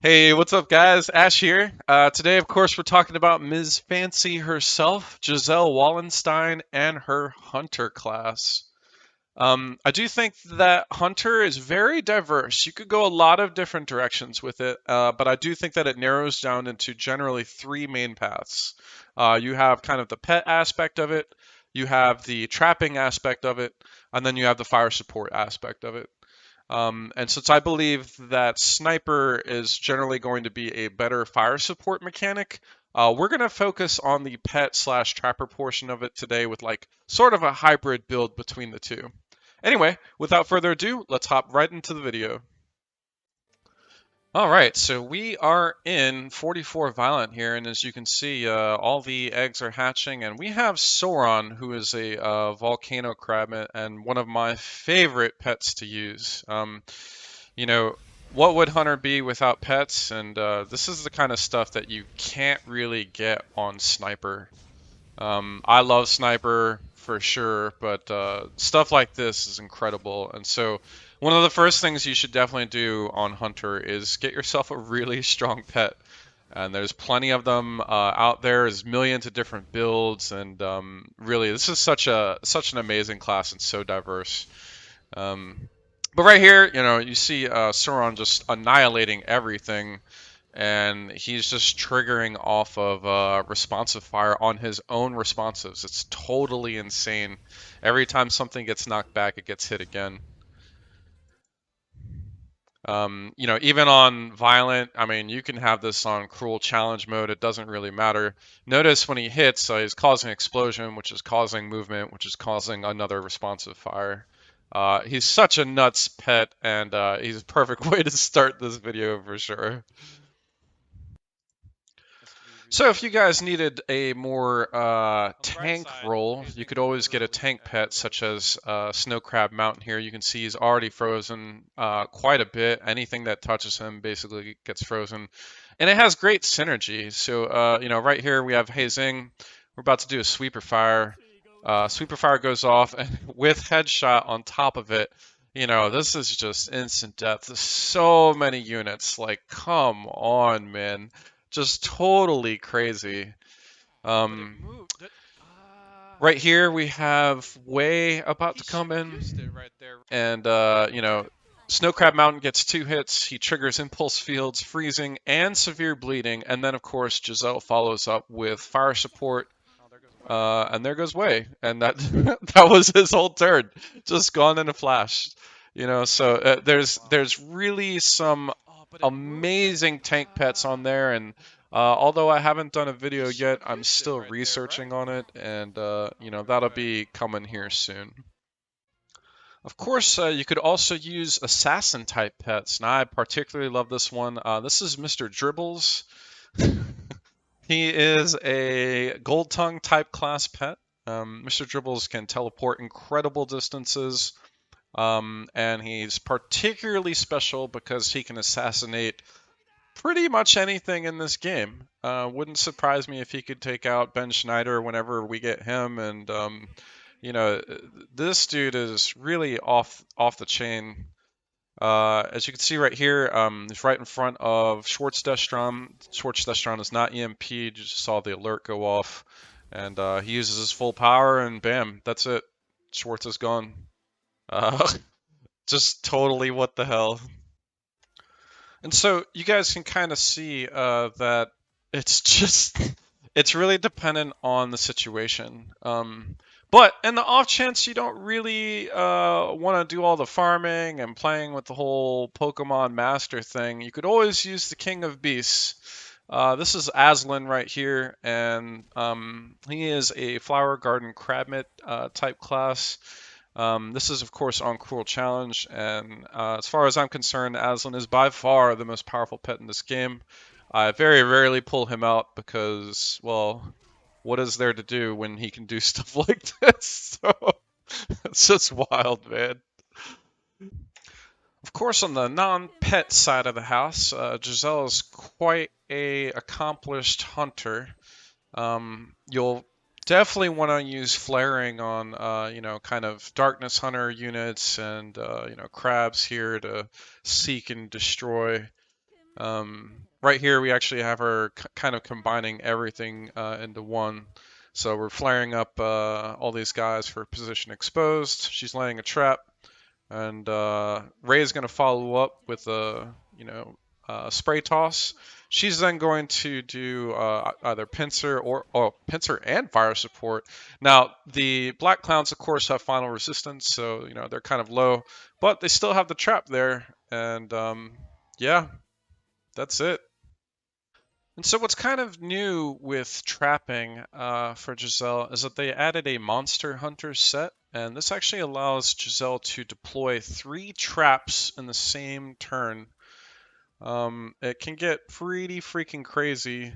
Hey, what's up, guys? Ash here. Today, of course, we're talking about Ms. Fancy herself, Giselle Wallenstein, and her Hunter class. I do think that Hunter is very diverse. You could go a lot of different directions with it, but I do think that it narrows down into generally three main paths. You have kind of the pet aspect of it, you have the trapping aspect of it, and then you have the fire support aspect of it. And since I believe that sniper is generally going to be a better fire support mechanic, we're going to focus on the pet slash trapper portion of it today with like sort of a hybrid build between the two. Anyway, without further ado, let's hop right into the video. All right, so we are in 44 Violent here, and as you can see, all the eggs are hatching, and we have Sauron, who is a volcano crab and one of my favorite pets to use. You know, what would Hunter be without pets? And this is the kind of stuff that you can't really get on Sniper. I love Sniper for sure, but stuff like this is incredible. And so, one of the first things you should definitely do on Hunter is get yourself a really strong pet. And there's plenty of them out there. There's millions of different builds, and really, this is such an amazing class and so diverse. Um, but right here, you see Sauron just annihilating everything, and he's just triggering off of responsive fire on his own responsives. It's totally insane. Every time something gets knocked back, it gets hit again. Even on violent, I mean, you can have this on cruel challenge mode. It doesn't really matter. Notice when he hits, he's causing explosion, which is causing movement, which is causing another responsive fire. He's such a nuts pet, and he's a perfect way to start this video for sure. So if you guys needed a more tank role, you could always get a tank pet such as Snow Crab Mountain here. You can see he's already frozen quite a bit. Anything that touches him basically gets frozen. And it has great synergy. So, right here we have Hazing. We're about to do a Sweeper Fire. Sweeper Fire goes off, and with Headshot on top of it, this is just instant death. There's so many units. Like, come on, man, just totally crazy. Um, right here we have Way about to come in, and Snow Crab Mountain gets two hits. He triggers Impulse Fields, Freezing, and Severe Bleeding, and then of course Giselle follows up with Fire Support. And there goes Way, and that that was his whole turn, just gone in a flash. So there's really some amazing tank pets on there, and although I haven't done a video yet, I'm still researching on it, and that'll be coming here soon. Of course, you could also use assassin type pets. Now, I particularly love this one. This is Mr. Dribbles. He is a Gold Tongue type class pet. Mr. Dribbles can teleport incredible distances, and he's particularly special because he can assassinate pretty much anything in this game. Wouldn't surprise me if he could take out Ben Schneider whenever we get him, and you know, this dude is really off the chain. As you can see right here, he's right in front of Schwartzdestrom. Schwartzdestrom is not EMP'd. You just saw the alert go off, and he uses his full power, and bam, that's it. Schwartz is gone. Uh, just totally what the hell. And so you guys can kind of see that it's just it's really dependent on the situation. But in the off chance you don't really want to do all the farming and playing with the whole Pokemon Master thing, you could always use the King of Beasts. This is Aslan right here, and he is a Flower Garden Crabmit type class. This is, of course, on Cruel Challenge, and as far as I'm concerned, Aslan is by far the most powerful pet in this game. I very rarely pull him out because, well, what is there to do when he can do stuff like this? So it's just wild, man. Of course, on the non-pet side of the house, Giselle is quite a accomplished hunter. You'll definitely want to use flaring on, kind of darkness hunter units and, crabs here to seek and destroy. Right here, we actually have her kind of combining everything into one. So we're flaring up all these guys for position exposed. She's laying a trap, and Ray is going to follow up with a spray toss. She's then going to do either pincer or pincer and fire support. Now the black clowns, of course, have final resistance, so they're kind of low, but they still have the trap there, and yeah, that's it. And so what's kind of new with trapping for Giselle is that they added a Monster Hunter set, and this actually allows Giselle to deploy 3 traps in the same turn. It can get pretty freaking crazy,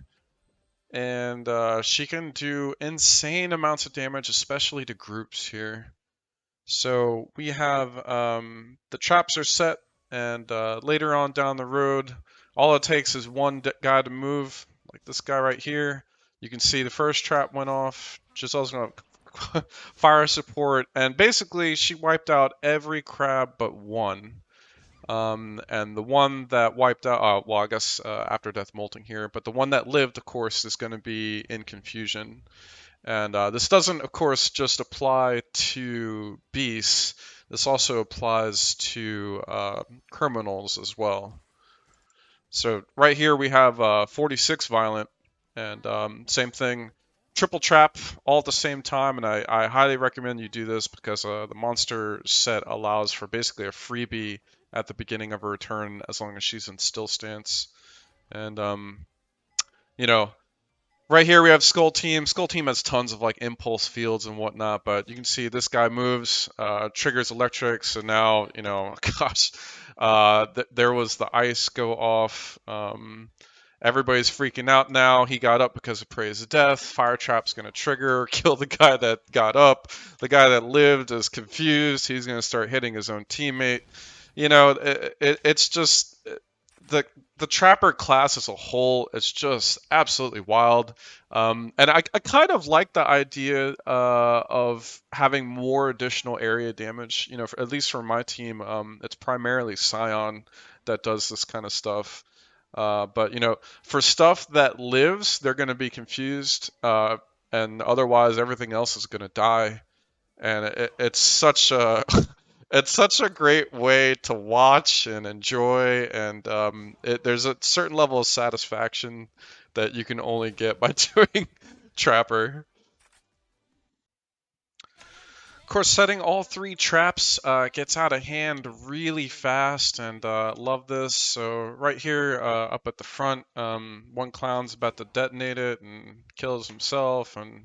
and she can do insane amounts of damage, especially to groups here. So we have the traps are set, and later on down the road, all it takes is one guy to move, like this guy right here. You can see the first trap went off. Giselle's going to fire support, and basically she wiped out every crab but one. And the one that wiped out, well, I guess after death molting here, but the one that lived, of course, is going to be in confusion. And this doesn't, of course, just apply to beasts. This also applies to criminals as well. So right here we have 46 violent, and same thing, triple trap all at the same time. And I highly recommend you do this because the monster set allows for basically a freebie at the beginning of her turn as long as she's in still stance. And you know, right here we have Skull Team. Skull Team has tons of like impulse fields and whatnot, but you can see this guy moves, triggers electric. So now, gosh, there was the ice go off. Everybody's freaking out now. He got up because of Praise of Death. Fire Trap's going to trigger, kill the guy that got up. The guy that lived is confused. He's going to start hitting his own teammate. It's just the trapper class as a whole is just absolutely wild. And I kind of like the idea of having more additional area damage. At least for my team, it's primarily Scion that does this kind of stuff. But for stuff that lives, they're going to be confused, and otherwise everything else is going to die. And it's such a it's such a great way to watch and enjoy, and there's a certain level of satisfaction that you can only get by doing Trapper. Of course, setting all 3 traps gets out of hand really fast, and love this. So right here, up at the front, one clown's about to detonate it and kills himself, and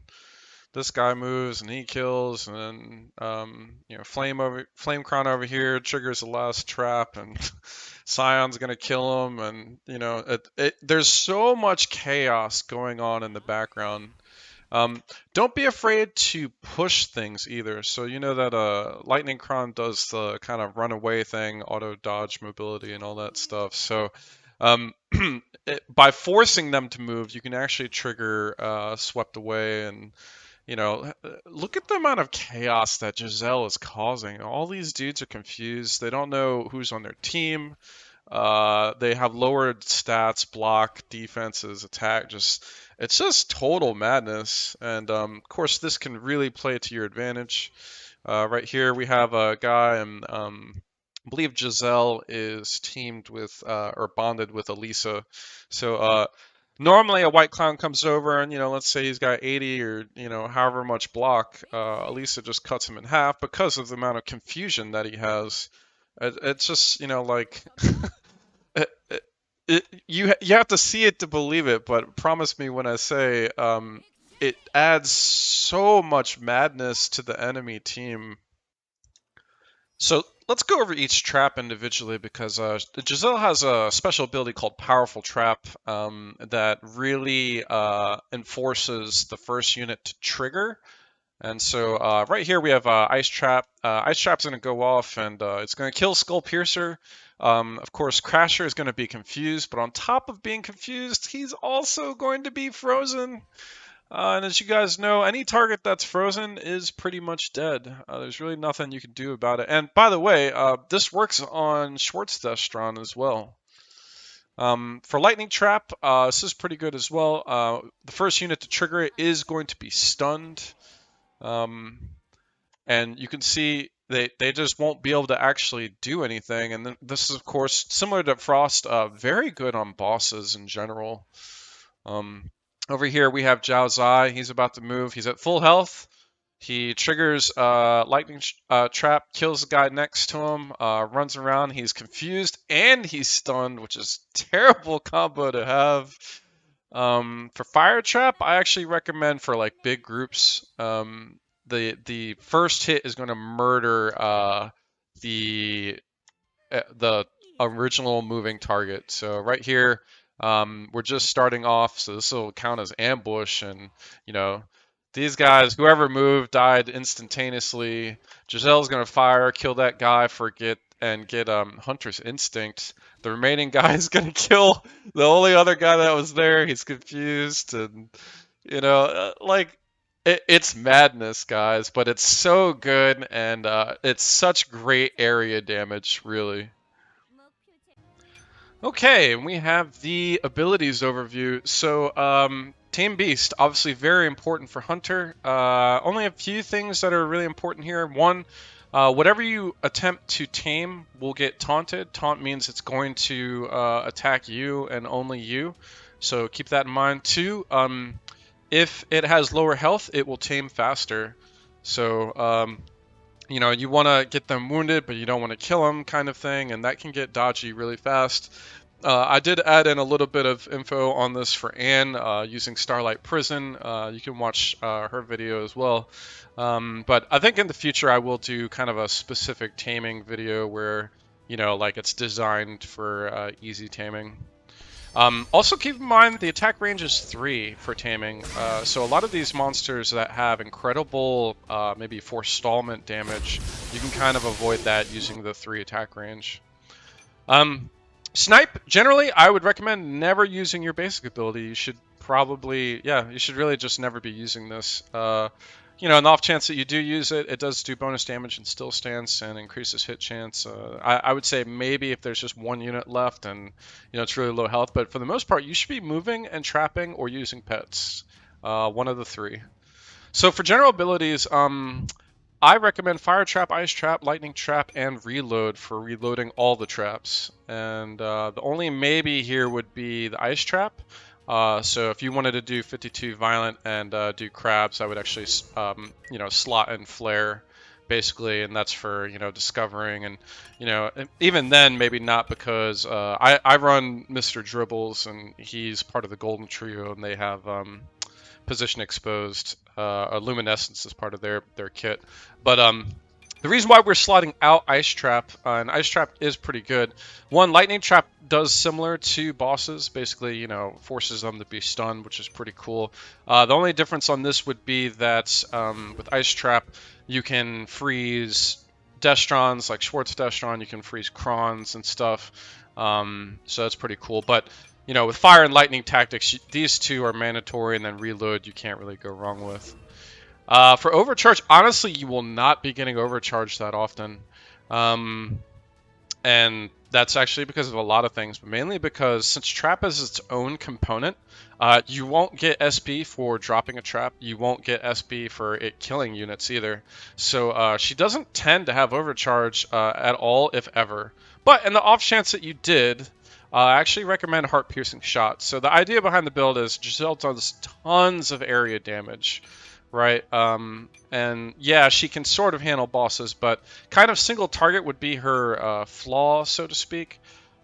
this guy moves and he kills, and then Flame Crown over here triggers the last trap, and Scion's gonna kill him, and there's so much chaos going on in the background. Don't be afraid to push things either. So you know that Lightning Crown does the kind of runaway thing, auto dodge mobility and all that stuff. So by forcing them to move, you can actually trigger swept away, and look at the amount of chaos that Giselle is causing. All these dudes are confused. They don't know who's on their team. They have lowered stats, block, defenses, attack. It's just total madness. And of course, this can really play to your advantage. Right here, we have a guy, and I believe Giselle is teamed with or bonded with Elisa. So normally a white clown comes over, and let's say he's got 80 or however much block. Elisa just cuts him in half because of the amount of confusion that he has. It's just like you have to see it to believe it, but promise me when I say it adds so much madness to the enemy team. So let's go over each trap individually because Giselle has a special ability called Powerful Trap that really enforces the first unit to trigger. And so right here we have Ice Trap. Ice Trap's going to go off, and it's going to kill Skull Piercer. Of course, Crasher is going to be confused, but on top of being confused, he's also going to be frozen. And as you guys know, any target that's frozen is pretty much dead. There's really nothing you can do about it. And by the way, this works on Schwartz Destron as well. For Lightning Trap, this is pretty good as well. The first unit to trigger it is going to be stunned. Um, and you can see they just won't be able to actually do anything. And then this is, of course, similar to Frost, very good on bosses in general. Over here we have Zhao Zai. He's about to move. He's at full health. He triggers lightning trap, kills the guy next to him, runs around. He's confused and he's stunned, which is terrible combo to have. For fire trap, I actually recommend for like big groups. The first hit is going to murder the the original moving target. So right here, we're just starting off, so this will count as ambush, and you know, these guys, whoever moved, died instantaneously. Giselle's gonna fire, kill that guy, get Hunter's Instinct. The remaining guy is gonna kill the only other guy that was there. He's confused, and like it's madness, guys, but it's so good, and it's such great area damage, really. Okay, and we have the abilities overview. So, Tame Beast, obviously very important for Hunter. Only a few things that are really important here. One, whatever you attempt to tame will get taunted. Taunt means it's going to attack you and only you. So keep that in mind. Two, if it has lower health, it will tame faster. So, you want to get them wounded, but you don't want to kill them, kind of thing, and that can get dodgy really fast. I did add in a little bit of info on this for Anne using Starlight Prison. You can watch her video as well. But I think in the future I will do kind of a specific taming video where, like it's designed for easy taming. Also keep in mind the attack range is 3 for taming, so a lot of these monsters that have incredible maybe forestallment damage, you can kind of avoid that using the 3 attack range. Snipe, generally I would recommend never using your basic ability. You should you should really just never be using this. In the off chance that you do use it, it does do bonus damage and still stance and increases hit chance. I would say maybe if there's just one unit left and it's really low health, but for the most part you should be moving and trapping or using pets. One of the 3. So for general abilities, I recommend Fire Trap, Ice Trap, Lightning Trap, and Reload for reloading all the traps. And the only maybe here would be the Ice Trap. So if you wanted to do 52 Violent and do Crabs, I would actually, slot in Flare, basically, and that's for, discovering. And, even then, maybe not, because I run Mr. Dribbles, and he's part of the Golden Trio, and they have position exposed. Luminescence is part of their kit. But the reason why we're slotting out Ice Trap, and Ice Trap is pretty good. One, Lightning Trap does similar to bosses, basically, forces them to be stunned, which is pretty cool. The only difference on this would be that with Ice Trap, you can freeze Destrons, like Schwartz Destron, you can freeze Krons and stuff. So that's pretty cool. But with Fire and Lightning tactics, these 2 are mandatory, and then Reload you can't really go wrong with. For Overcharge, honestly, you will not be getting overcharged that often. And that's actually because of a lot of things, but mainly because since Trap is its own component, you won't get SP for dropping a trap. You won't get SP for it killing units either. So she doesn't tend to have overcharge at all, if ever. But in the off chance that you did, I actually recommend Heart Piercing Shot. So the idea behind the build is Giselle does tons of area damage, right? And yeah, she can sort of handle bosses, but kind of single target would be her flaw, so to speak.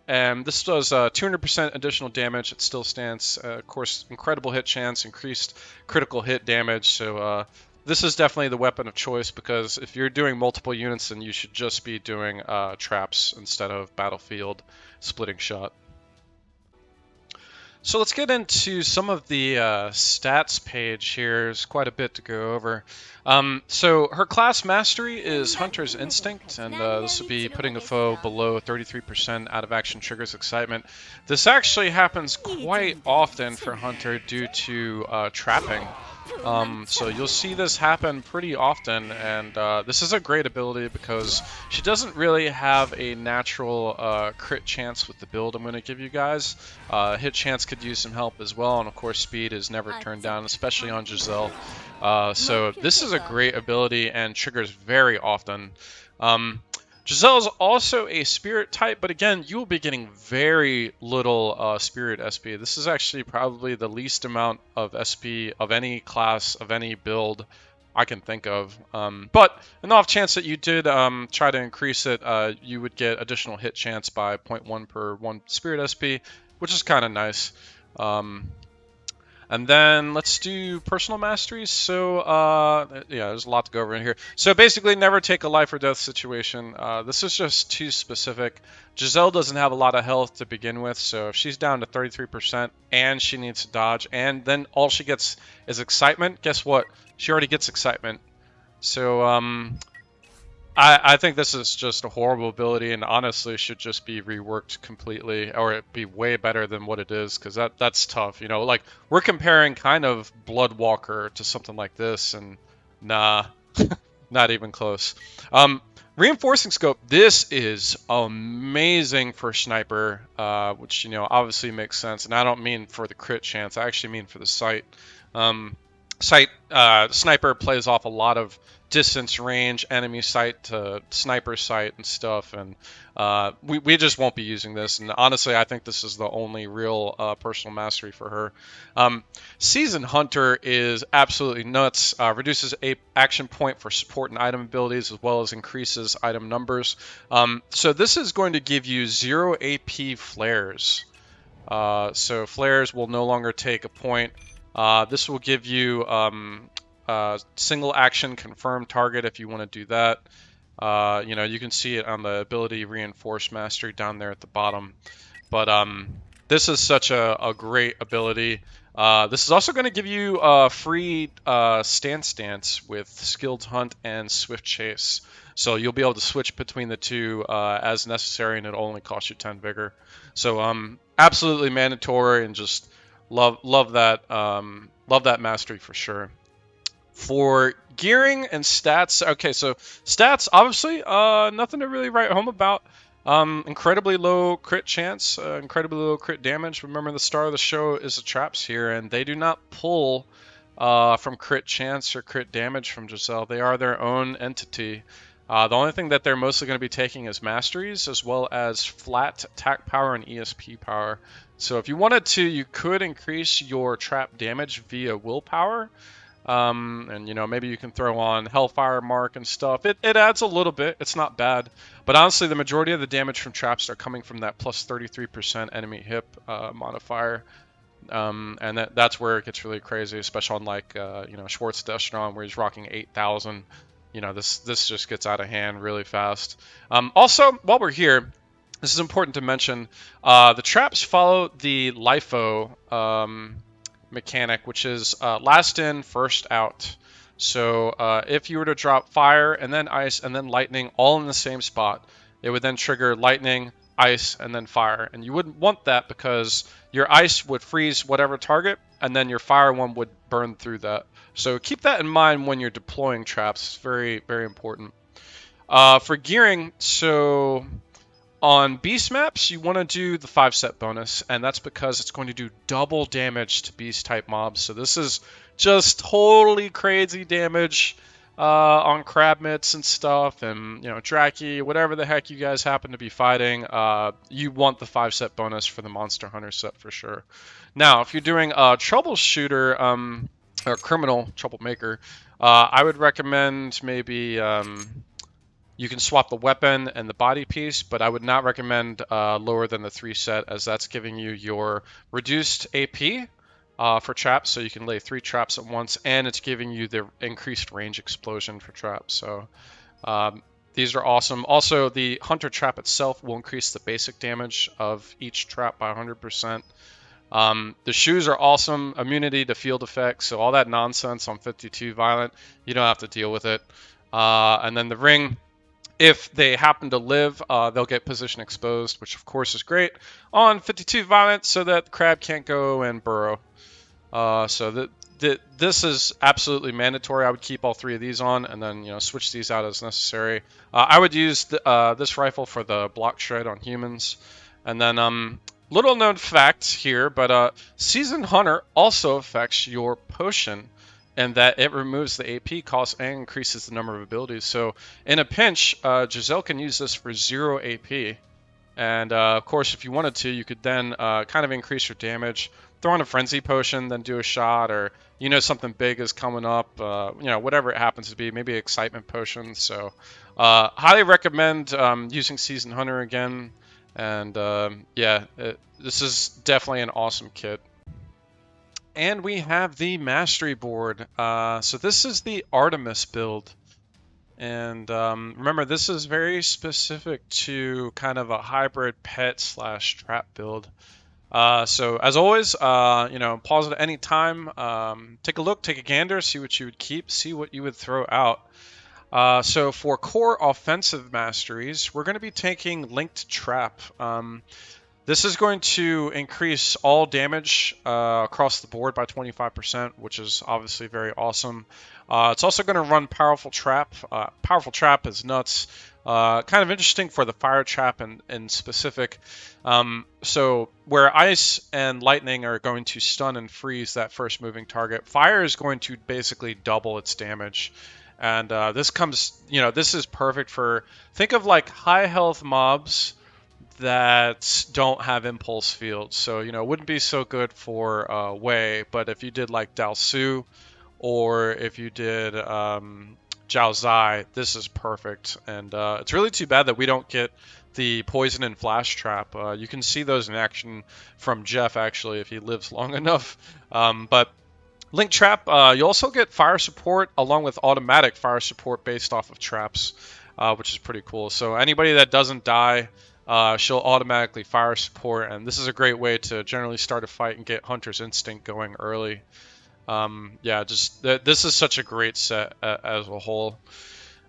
And this does 200% additional damage. It still stands, of course, incredible hit chance, increased critical hit damage. So this is definitely the weapon of choice, because if you're doing multiple units, then you should just be doing traps instead of battlefield splitting shot. So let's get into some of the stats page here. There's quite a bit to go over. So her class mastery is Hunter's Instinct, and this will be putting a foe below 33% out of action triggers excitement. This actually happens quite often for Hunter due to trapping. So you'll see this happen pretty often, and this is a great ability because she doesn't really have a natural crit chance with the build I'm going to give you guys. Hit chance could use some help as well, and of course speed is never turned down, especially on Giselle. So this is a great ability and triggers very often. Giselle is also a spirit type, but again, you will be getting very little spirit SP. This is actually probably the least amount of SP of any class, of any build I can think of. But in the off chance that you did try to increase it, you would get additional hit chance by 0.1 per 1 spirit SP, which is kind of nice. And then let's do personal masteries. So, yeah, there's a lot to go over in here. So basically, never take a life or death situation. This is just too specific. Giselle doesn't have a lot of health to begin with, so if she's down to 33% and she needs to dodge, and then all she gets is excitement, guess what? She already gets excitement. So, I think this is just a horrible ability and honestly should just be reworked completely, or it'd be way better than what it is, because that's tough. You know, like, we're comparing kind of Bloodwalker to something like this, and nah, not even close. Reinforcing scope, this is amazing for sniper, which, you know, obviously makes sense, and I don't mean for the crit chance, I actually mean for the sight. Sniper plays off a lot of distance range, enemy sight to sniper sight and stuff, and we just won't be using this, and honestly I think this is the only real personal mastery for her. Seasoned Hunter is absolutely nuts. Reduces a action point for support and item abilities, as well as increases item numbers. So this is going to give you 0 AP flares. So flares will no longer take a point. This will give you single action confirm target if you want to do that. You know, you can see it on the ability reinforce mastery down there at the bottom. But this is such a great ability. This is also going to give you free stance with skilled hunt and swift chase. So you'll be able to switch between the two as necessary, and it'll only cost you 10 vigor. So absolutely mandatory, and just love that mastery for sure. For gearing and stats, okay, so stats, obviously, nothing to really write home about. Incredibly low crit chance, incredibly low crit damage. Remember, the star of the show is the traps here, and they do not pull from crit chance or crit damage from Giselle. They are their own entity. The only thing that they're mostly going to be taking is masteries, as well as flat attack power and ESP power. So if you wanted to, you could increase your trap damage via willpower. And you know, maybe you can throw on Hellfire Mark and stuff. It adds a little bit. It's not bad. But honestly, the majority of the damage from traps are coming from that plus 33% enemy hip modifier. And that's where it gets really crazy, especially on like you know, Schwartz Destron, where he's rocking 8,000. You know, this just gets out of hand really fast. Also, while we're here, this is important to mention. The traps follow the LIFO mechanic, which is last in, first out. So if you were to drop fire and then ice and then lightning all in the same spot, it would then trigger lightning, ice, and then fire. And you wouldn't want that, because your ice would freeze whatever target, and then your fire one would burn through that. So keep that in mind when you're deploying traps. It's very, very important. For gearing, so on beast maps, you want to do the 5-set bonus, and that's because it's going to do double damage to beast type mobs. So this is just totally crazy damage on crab mitts and stuff, and you know, Draki, whatever the heck you guys happen to be fighting. You want the 5-set bonus for the Monster Hunter set for sure. Now, if you're doing a Troubleshooter or Criminal Troublemaker, I would recommend maybe you can swap the weapon and the body piece, but I would not recommend lower than the 3-set, as that's giving you your reduced AP for traps, so you can lay 3 traps at once, and it's giving you the increased range explosion for traps. So these are awesome. Also, the Hunter trap itself will increase the basic damage of each trap by 100%. The shoes are awesome. Immunity to field effects, so all that nonsense on 52 Violent, you don't have to deal with it. And then the ring, if they happen to live, they'll get position exposed, which of course is great on 52 Violent, so that the crab can't go and burrow. So this is absolutely mandatory. I would keep all three of these on, and then switch these out as necessary. I would use this rifle for the block shred on humans, and then little known fact here, but Seasoned Hunter also affects your potion, and that it removes the AP cost and increases the number of abilities. So in a pinch, Giselle can use this for 0 AP. And of course, if you wanted to, you could then kind of increase your damage, throw on a frenzy potion, then do a shot, or something big is coming up, whatever it happens to be, maybe excitement potion. So highly recommend using Seasoned Hunter again. And yeah, this is definitely an awesome kit. And we have the Mastery board. So this is the Artemis build. And remember, this is very specific to kind of a hybrid pet / trap build. So as always, pause it at any time. Take a look, take a gander, see what you would keep, see what you would throw out. So for core offensive masteries, we're going to be taking Linked Trap. This is going to increase all damage across the board by 25%, which is obviously very awesome. It's also going to run Powerful Trap. Powerful Trap is nuts. Kind of interesting for the Fire Trap in specific. So where Ice and Lightning are going to stun and freeze that first moving target, Fire is going to basically double its damage. And this is perfect for, think of like high health mobs that don't have impulse fields. So, it wouldn't be so good for Wei, but if you did like Dao Su, or if you did Zhao Zai, this is perfect. And it's really too bad that we don't get the Poison and Flash Trap. You can see those in action from Jeff, actually, if he lives long enough. But Link Trap, you also get fire support along with automatic fire support based off of traps, which is pretty cool. So anybody that doesn't die, she'll automatically fire support, and this is a great way to generally start a fight and get Hunter's Instinct going early. Yeah, this is such a great set as a whole,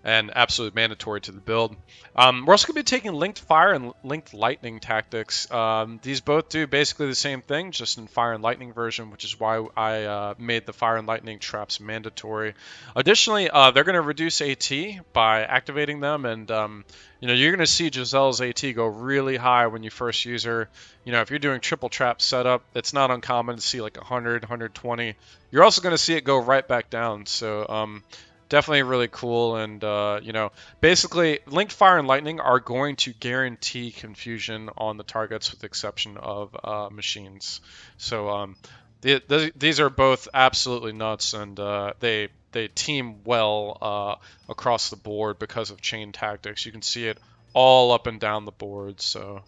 and absolutely mandatory to the build. We're also going to be taking Linked Fire and Linked Lightning tactics. These both do basically the same thing, just in Fire and Lightning version, which is why I made the Fire and Lightning traps mandatory. Additionally, they're going to reduce AT by activating them, and you're going to see Giselle's AT go really high when you first use her. If you're doing triple trap setup, it's not uncommon to see like 100, 120. You're also going to see it go right back down. So definitely really cool. And basically Linked Fire and Lightning are going to guarantee confusion on the targets, with the exception of machines. So these are both absolutely nuts, and they team well across the board because of chain tactics. You can see it all up and down the board. So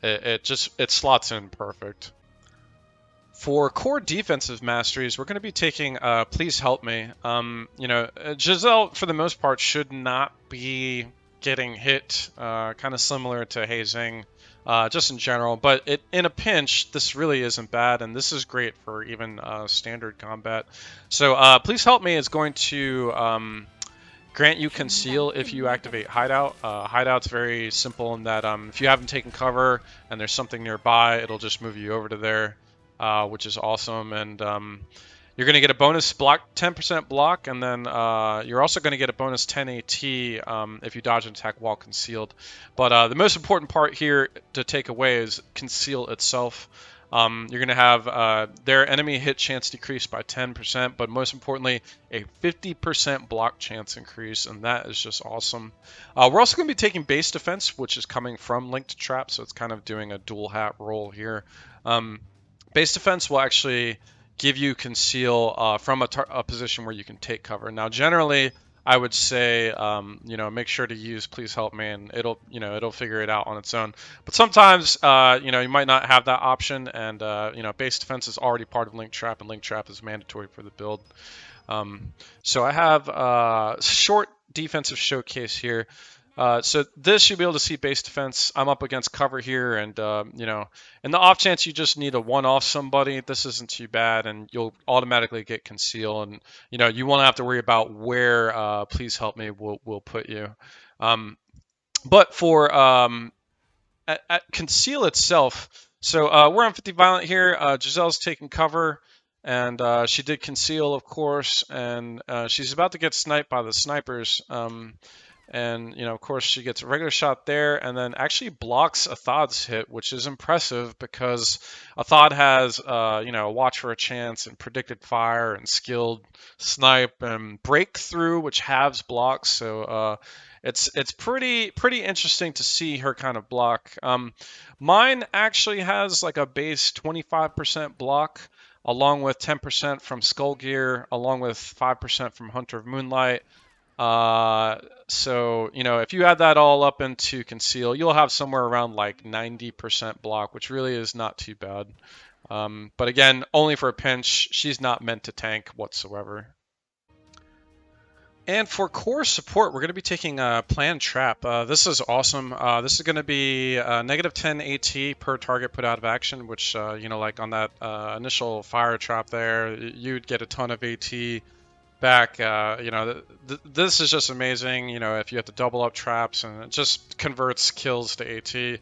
it slots in perfect. For core defensive masteries, we're going to be taking Please Help Me. Giselle, for the most part, should not be getting hit, kind of similar to Hazing, just in general. But in a pinch, this really isn't bad, and this is great for even standard combat. So Please Help Me is going to grant you Conceal if you activate Hideout. Hideout's very simple in that if you haven't taken cover and there's something nearby, it'll just move you over to there. Which is awesome, and you're going to get a bonus block, 10% block, and then you're also going to get a bonus 10 AT if you dodge an attack while concealed. But the most important part here to take away is Conceal itself. You're going to have their enemy hit chance decreased by 10%, but most importantly, a 50% block chance increase, and that is just awesome. We're also going to be taking Base Defense, which is coming from Linked Trap, so it's kind of doing a dual hat role here. Base Defense will actually give you Conceal from a position where you can take cover. Now, generally, I would say, make sure to use Please Help Me, and it'll figure it out on its own. But sometimes, you might not have that option, and Base Defense is already part of Link Trap, and Link Trap is mandatory for the build. So I have short defensive showcase here. So this, you'll be able to see Base Defense. I'm up against cover here, and in the off chance you just need to one-off somebody, this isn't too bad, and you'll automatically get Conceal, and you won't have to worry about where Please Help Me will put you. But for at Conceal itself, so we're on 50 Violent here. Giselle's taking cover, And she did conceal, of course, and she's about to get sniped by the snipers. And, of course, she gets a regular shot there and then actually blocks a Thod's hit, which is impressive because a Thod has, watch for a chance and predicted fire and skilled snipe and breakthrough, which halves blocks. So it's pretty interesting to see her kind of block. Mine actually has like a base 25% block, along with 10% from Skull Gear, along with 5% from Hunter of Moonlight. So, if you add that all up into Conceal, you'll have somewhere around like 90% block, which really is not too bad. But again, only for a pinch. She's not meant to tank whatsoever. And for core support, we're going to be taking a planned trap. This is awesome. This is going to be negative 10 AT per target put out of action, which, like on that initial fire trap there, you'd get a ton of AT back. This is just amazing. If you have to double up traps, and it just converts kills to AT.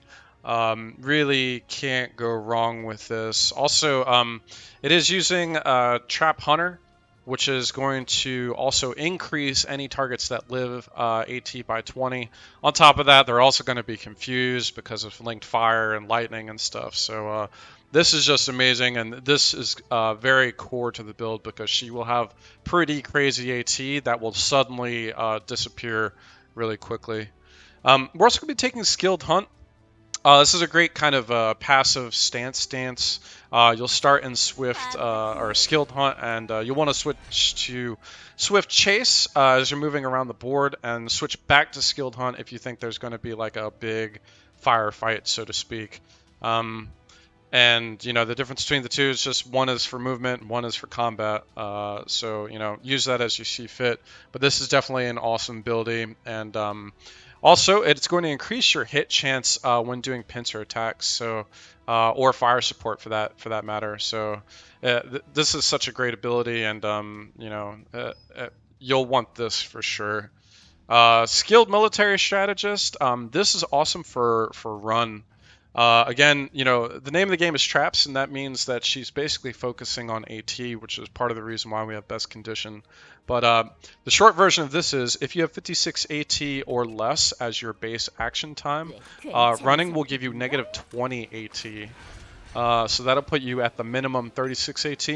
Really can't go wrong with this. Also, it is using Trap Hunter, which is going to also increase any targets that live AT by 20. On top of that, they're also going to be confused because of linked fire and lightning and stuff. So this is just amazing, and this is very core to the build because she will have pretty crazy AT that will suddenly disappear really quickly. We're also going to be taking Skilled Hunt. This is a great kind of passive stance. You'll start in Swift or Skilled Hunt, and you'll want to switch to Swift Chase as you're moving around the board, and switch back to Skilled Hunt if you think there's going to be like a big firefight, so to speak. And the difference between the two is just one is for movement, one is for combat. So use that as you see fit. But this is definitely an awesome ability, and also, it's going to increase your hit chance when doing pincer attacks, so or fire support for that matter. So this is such a great ability, and you'll want this for sure. Skilled military strategist. This is awesome for run. Again, the name of the game is Traps, and that means that she's basically focusing on AT, which is part of the reason why we have best condition. But the short version of this is, if you have 56 AT or less as your base action time, running will give you negative 20 AT. So that'll put you at the minimum 36 AT,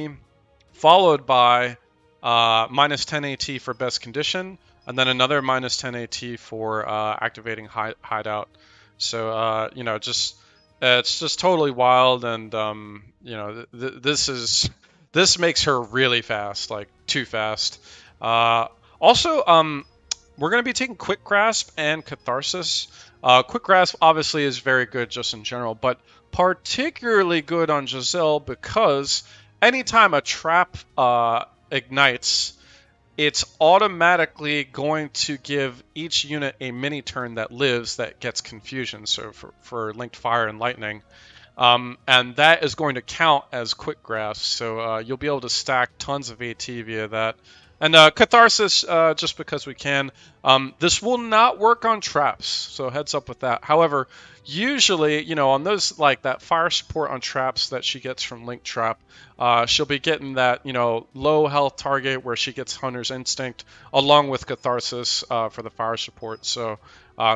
followed by minus 10 AT for best condition, and then another minus 10 AT for activating hideout. So it's just totally wild, and this makes her really fast, like too fast. Also, we're going to be taking Quick Grasp and Catharsis. Quick Grasp obviously is very good just in general, but particularly good on Giselle because anytime a trap ignites, it's automatically going to give each unit a mini turn that lives that gets confusion, so for linked fire and lightning. And that is going to count as Quick Grasp, so you'll be able to stack tons of AT via that. And Catharsis, just because we can. This will not work on traps, so heads up with that. However, usually, on those, like that fire support on traps that she gets from Link Trap, she'll be getting that, low health target where she gets Hunter's Instinct, along with Catharsis for the fire support. So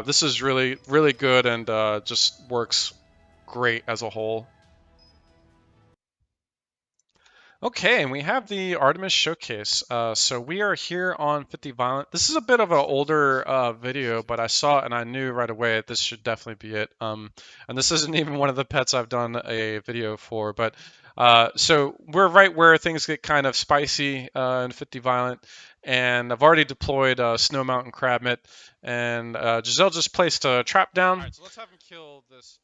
this is really, really good, and just works great as a whole. Okay, and we have the Artemis Showcase. So we are here on 50 Violent. This is a bit of an older video, but I saw it and I knew right away this should definitely be it. And this isn't even one of the pets I've done a video for, but so we're right where things get kind of spicy in 50 Violent, and I've already deployed Snow Mountain Crabmit, and Giselle just placed a trap down. All right, so let's have him kill this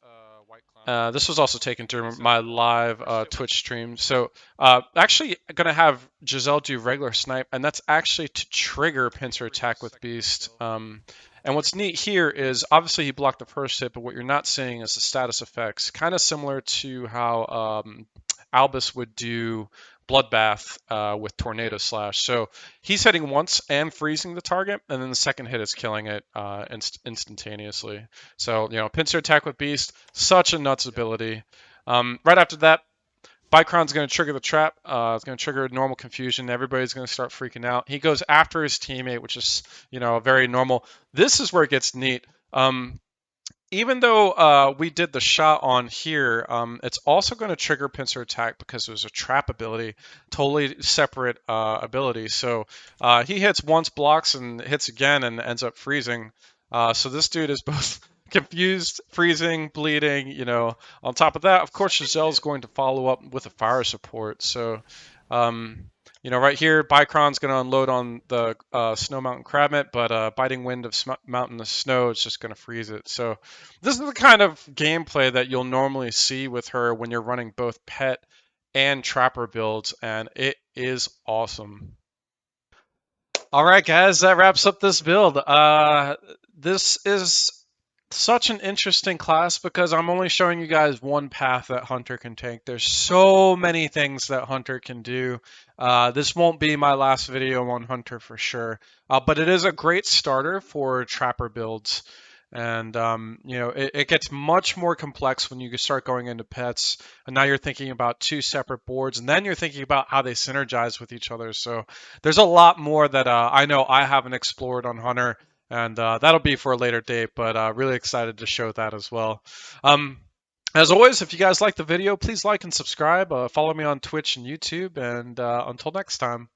white clown. This was also taken during my live Twitch stream. So actually going to have Giselle do regular snipe, and that's actually to trigger pincer attack with Beast. And what's neat here is obviously he blocked the first hit, but what you're not seeing is the status effects, kind of similar to how Albus would do Bloodbath with Tornado Slash. So he's hitting once and freezing the target, and then the second hit is killing it instantaneously. So, pincer attack with Beast, such a nuts ability. Right after that, Bicron's going to trigger the trap. It's going to trigger normal confusion. Everybody's going to start freaking out. He goes after his teammate, which is, very normal. This is where it gets neat. Even though we did the shot on here, it's also going to trigger pincer attack because there's a trap ability, totally separate ability. So he hits once, blocks, and hits again, and ends up freezing. So this dude is both confused, freezing, bleeding. On top of that, of course, Giselle is going to follow up with a fire support. So. Right here, Bicron's going to unload on the Snow Mountain Crabmit, but Biting Wind of Mountainous Snow is just going to freeze it. So this is the kind of gameplay that you'll normally see with her when you're running both pet and trapper builds, and it is awesome. All right, guys, that wraps up this build. This is such an interesting class because I'm only showing you guys one path that Hunter can take. There's so many things that Hunter can do. This won't be my last video on Hunter for sure, but it is a great starter for trapper builds. And it gets much more complex when you start going into pets, and now you're thinking about two separate boards, and then you're thinking about how they synergize with each other. So there's a lot more that I know I haven't explored on Hunter, and that'll be for a later date, but really excited to show that as well. As always, if you guys like the video, please like and subscribe. Follow me on Twitch and YouTube, and until next time.